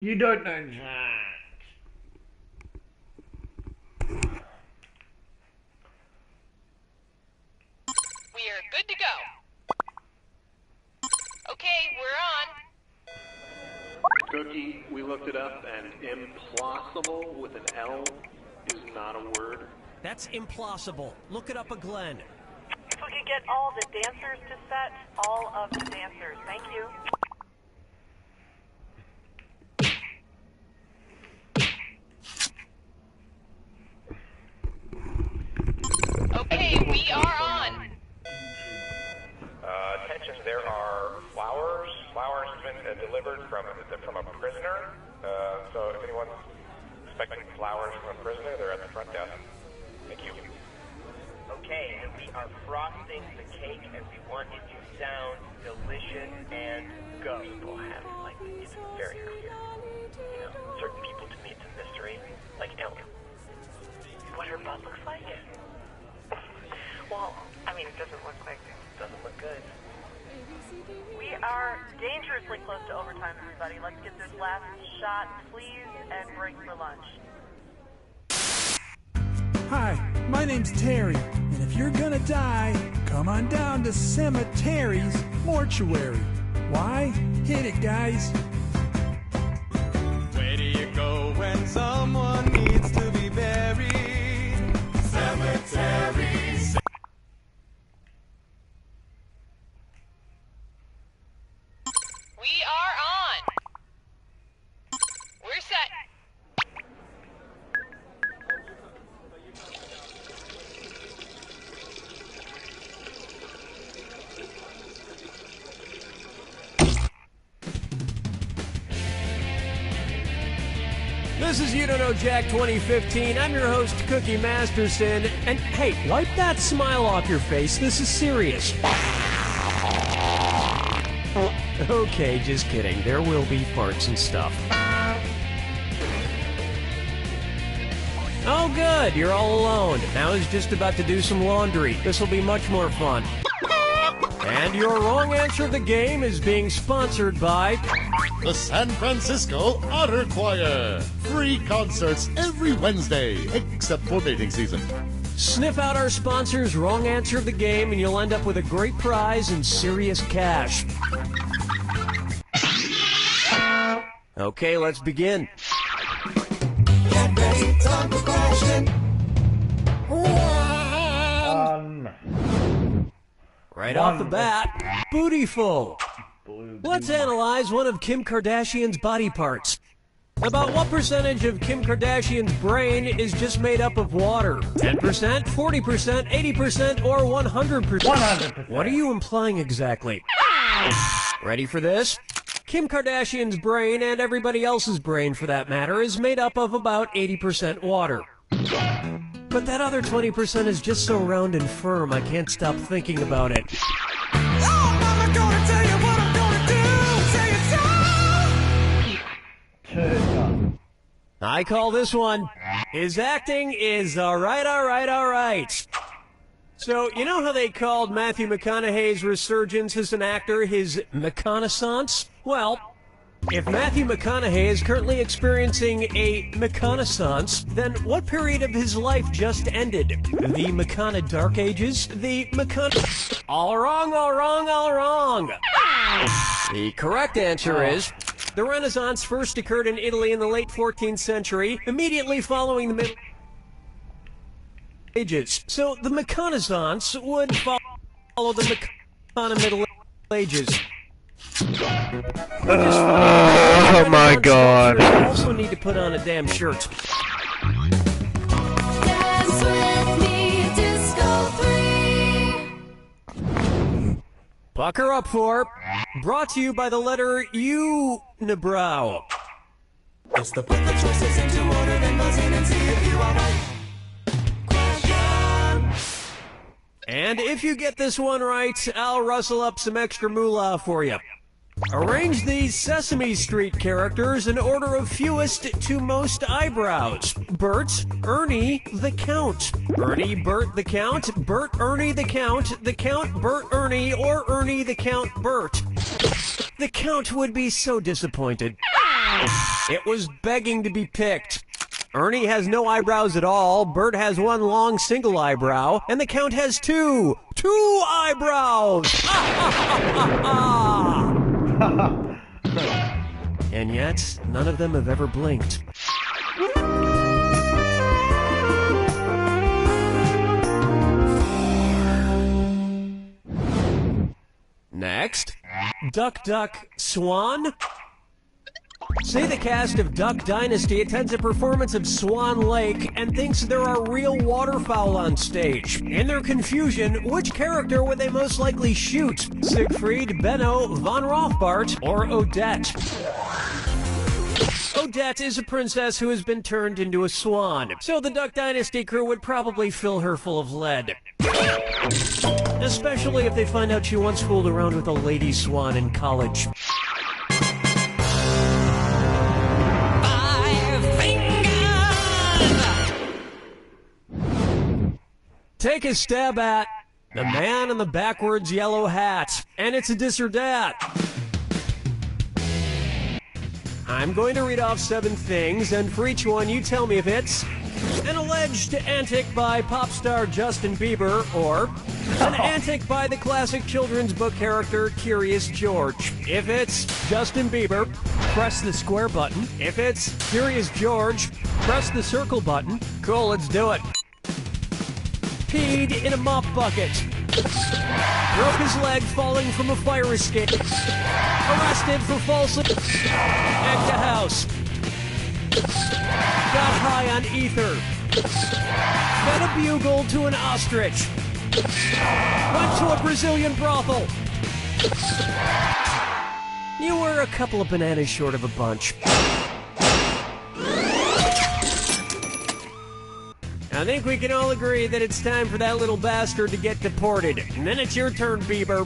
You don't know that. We are good to go. Okay, we're on. Cookie, we looked it up, and implausible with an L is not a word. That's implausible. Look it up a Glenn. If we could get all the dancers to set, all of the dancers. Thank you. Okay, we are on. Attention, there are flowers. Flowers have been delivered from a prisoner. So if anyone's expecting flowers from a prisoner, they're at the front desk. Thank you. Okay, and we are frosting the cake, and we want it to sound delicious and go. People have, like, it's very clear. You know, certain people, to me, it's a mystery. Like Ellen. What her butt looks like? Well, I mean, it doesn't look like it. Doesn't look good. We are dangerously close to overtime, everybody. Let's get this last shot, please, and break for lunch. Hi, my name's Terry, and if you're gonna die, come on down to Cemetery's Mortuary. Why? Hit it, guys. Where do you go when someone needs to be buried? Cemeteries. We are on. We're set. This is You Don't Know Jack 2015. I'm your host, Cookie Masterson. And hey, wipe that smile off your face. This is serious. Okay, just kidding. There will be farts and stuff. Oh, good. You're all alone. I was just about to do some laundry. This will be much more fun. And your wrong answer of the game is being sponsored by the San Francisco Otter Choir. Free concerts every Wednesday, except for mating season. Sniff out our sponsor's wrong answer of the game, and you'll end up with a great prize and serious cash. Okay, let's begin. Get ready, time for question. Right off the bat, Bootyful. Let's analyze one of Kim Kardashian's body parts. About what percentage of Kim Kardashian's brain is just made up of water? 10%, 40%, 80%, or 100%? 100%. What are you implying exactly? Ready for this? Kim Kardashian's brain, and everybody else's brain for that matter, is made up of about 80% water. But that other 20% is just so round and firm, I can't stop thinking about it. Oh, Mama, gonna tell you what I'm gonna do. Say it so. I call this one, his acting is alright. So, you know how they called Matthew McConaughey's resurgence as an actor his McConaissance? Well, if Matthew McConaughey is currently experiencing a McConaissance, then what period of his life just ended? The McCona Dark Ages? The McCona... All wrong. The correct answer is... The Renaissance first occurred in Italy in the late 14th century, immediately following the Middle Ages. So the McConaissance would follow the McCona Middle Ages. Oh my god. You also need to put on a damn shirt. Dance with me, Disco 3. Bucker up for, brought to you by the letter U, Nibrow. It's the put the choices into order, then buzz in and see if you are right. Question. And if you get this one right, I'll rustle up some extra moolah for you. Arrange these Sesame Street characters in order of fewest to most eyebrows. Bert, Ernie, the Count. Ernie, Bert, the Count. Bert, Ernie, the Count. The Count, Bert, Ernie, or Ernie, the Count, Bert. The Count would be so disappointed. It was begging to be picked. Ernie has no eyebrows at all, Bert has one long single eyebrow, and the Count has two eyebrows! And yet, none of them have ever blinked. Next, Duck, Duck, Swan. Say the cast of Duck Dynasty attends a performance of Swan Lake and thinks there are real waterfowl on stage. In their confusion, which character would they most likely shoot? Siegfried, Benno, Von Rothbart, or Odette? Odette is a princess who has been turned into a swan, so the Duck Dynasty crew would probably fill her full of lead. Especially if they find out she once fooled around with a lady swan in college. Take a stab at the man in the backwards yellow hat, and it's a dis or dat. I'm going to read off 7 things, and for each one you tell me if it's an alleged antic by pop star Justin Bieber, or an antic by the classic children's book character Curious George. If it's Justin Bieber, press the square button. If it's Curious George, press the circle button. Cool, let's do it. Peed in a mop bucket. Broke his leg falling from a fire escape. Arrested for falsely egged a house. Got high on ether. Fed a bugle to an ostrich. Went to a Brazilian brothel. You were a couple of bananas short of a bunch. I think we can all agree that it's time for that little bastard to get deported. And then it's your turn, Bieber.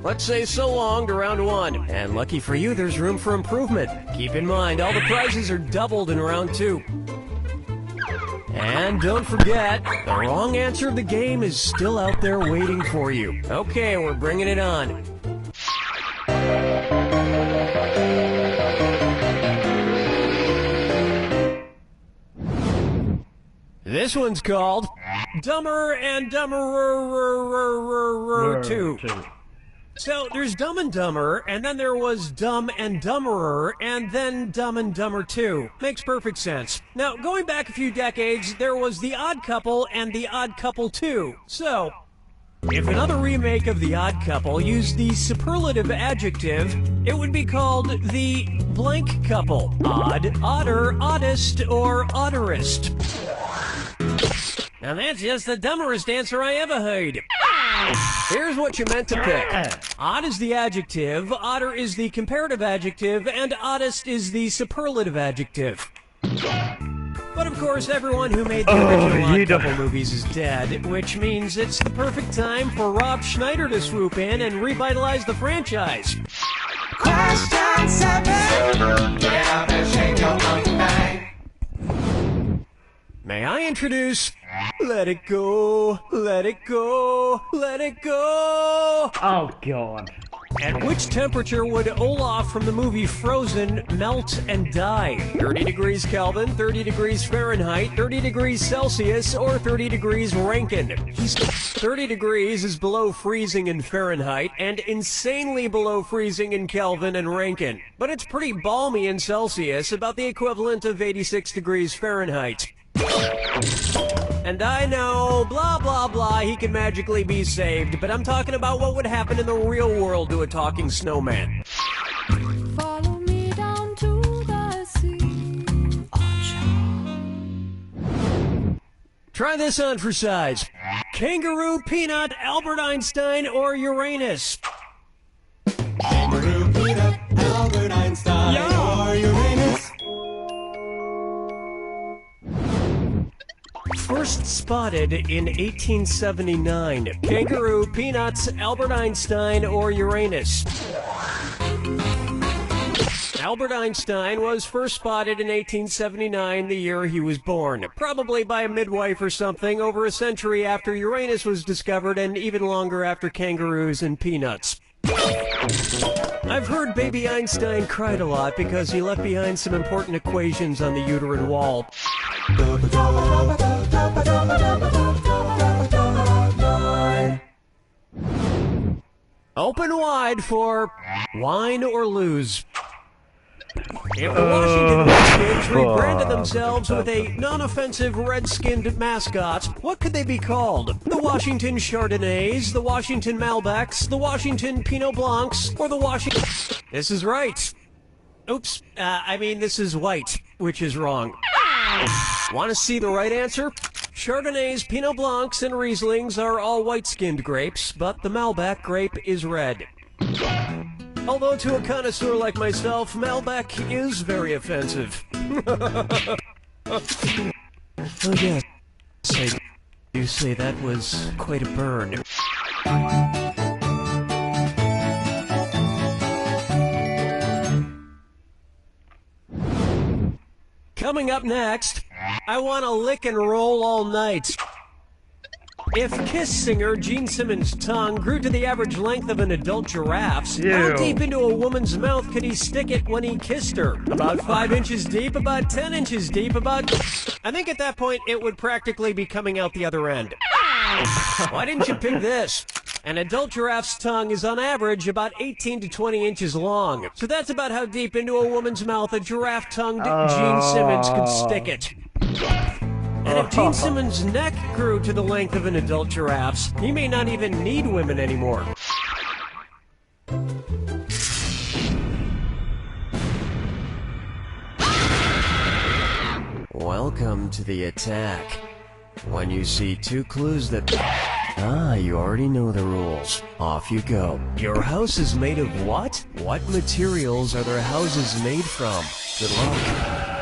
Let's say so long to round 1. And lucky for you, there's room for improvement. Keep in mind, all the prizes are doubled in round 2. And don't forget, the wrong answer of the game is still out there waiting for you. Okay, we're bringing it on. This one's called Dumber and Dumberer 2. So there's Dumb and Dumber, and then there was Dumb and Dumberer, and then Dumb and Dumber 2. Makes perfect sense. Now, going back a few decades, there was The Odd Couple and The Odd Couple 2. So, if another remake of The Odd Couple used the superlative adjective, it would be called The Blank Couple. Odd, odder, oddest, or odderest. Now that's just the dumberest answer I ever heard. Here's what you meant to pick. Odd is the adjective, odder is the comparative adjective, and oddest is the superlative adjective. But of course, everyone who made the original Odd Couple movies is dead, which means it's the perfect time for Rob Schneider to swoop in and revitalize the franchise. Question 7. Get up and shake your monkey bang. May I introduce Let It Go, Let It Go, Let It Go! Oh, God. At which temperature would Olaf from the movie Frozen melt and die? 30 degrees Kelvin, 30 degrees Fahrenheit, 30 degrees Celsius, or 30 degrees Rankine? 30 degrees is below freezing in Fahrenheit and insanely below freezing in Kelvin and Rankine. But it's pretty balmy in Celsius, about the equivalent of 86 degrees Fahrenheit. And I know, blah, blah, blah, he can magically be saved, but I'm talking about what would happen in the real world to a talking snowman. Follow me down to the sea. Try this on for size. Kangaroo, Peanut, Albert Einstein, or Uranus? Kangaroo, Peanut, Albert Einstein, or Uranus. First spotted in 1879. Kangaroo, Peanuts, Albert Einstein, or Uranus? Albert Einstein was first spotted in 1879, the year he was born. Probably by a midwife or something, over a century after Uranus was discovered and even longer after kangaroos and peanuts. I've heard baby Einstein cried a lot because he left behind some important equations on the uterine wall. Open wide for wine or lose. If the Washington Redskins rebranded themselves with a non-offensive red-skinned mascot, what could they be called? The Washington Chardonnays, the Washington Malbecs, the Washington Pinot Blancs, or the Washington... This is right. Oops, this is white, which is wrong. Want to see the right answer? Chardonnays, Pinot Blancs, and Rieslings are all white-skinned grapes, but the Malbec grape is red. Although to a connoisseur like myself, Malbec is very offensive. Oh yes, I do say that was quite a burn. Coming up next, I want to lick and roll all night. If Kiss singer Gene Simmons' tongue grew to the average length of an adult giraffe's, how deep into a woman's mouth could he stick it when he kissed her? About 5 inches deep, about 10 inches deep, about... I think at that point it would practically be coming out the other end. Why didn't you pick this? An adult giraffe's tongue is on average about 18 to 20 inches long. So that's about how deep into a woman's mouth a giraffe-tongued Gene Simmons could stick it. And if Gene Simmons' neck grew to the length of an adult giraffe's, he may not even need women anymore. Welcome to the attack. When you see 2 clues that... you already know the rules. Off you go. Your house is made of what? What materials are their houses made from? Good luck.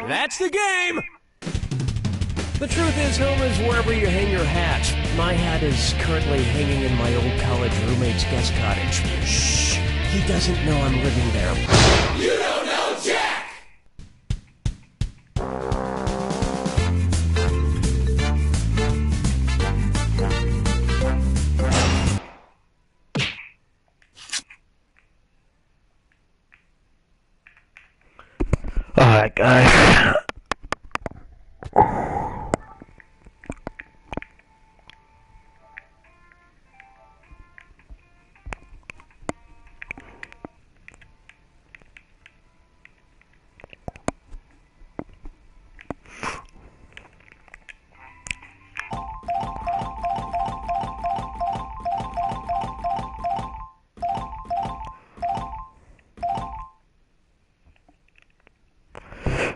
That's the game! The truth is, home is wherever you hang your hat. My hat is currently hanging in my old college roommate's guest cottage. Shh! He doesn't know I'm living there. You don't know Jack! Alright, guys.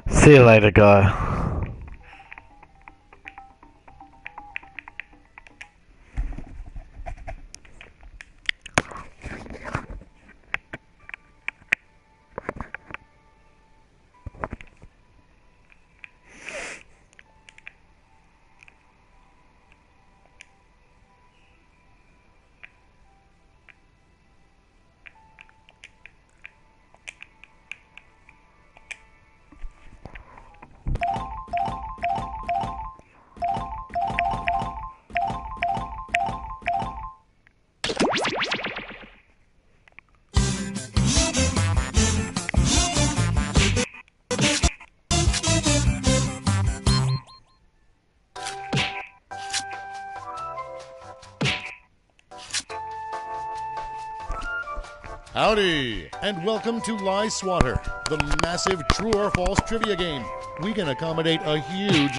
See you later, guy. Howdy, and welcome to Lie SWATTER, the massive true or false trivia game. We can accommodate a huge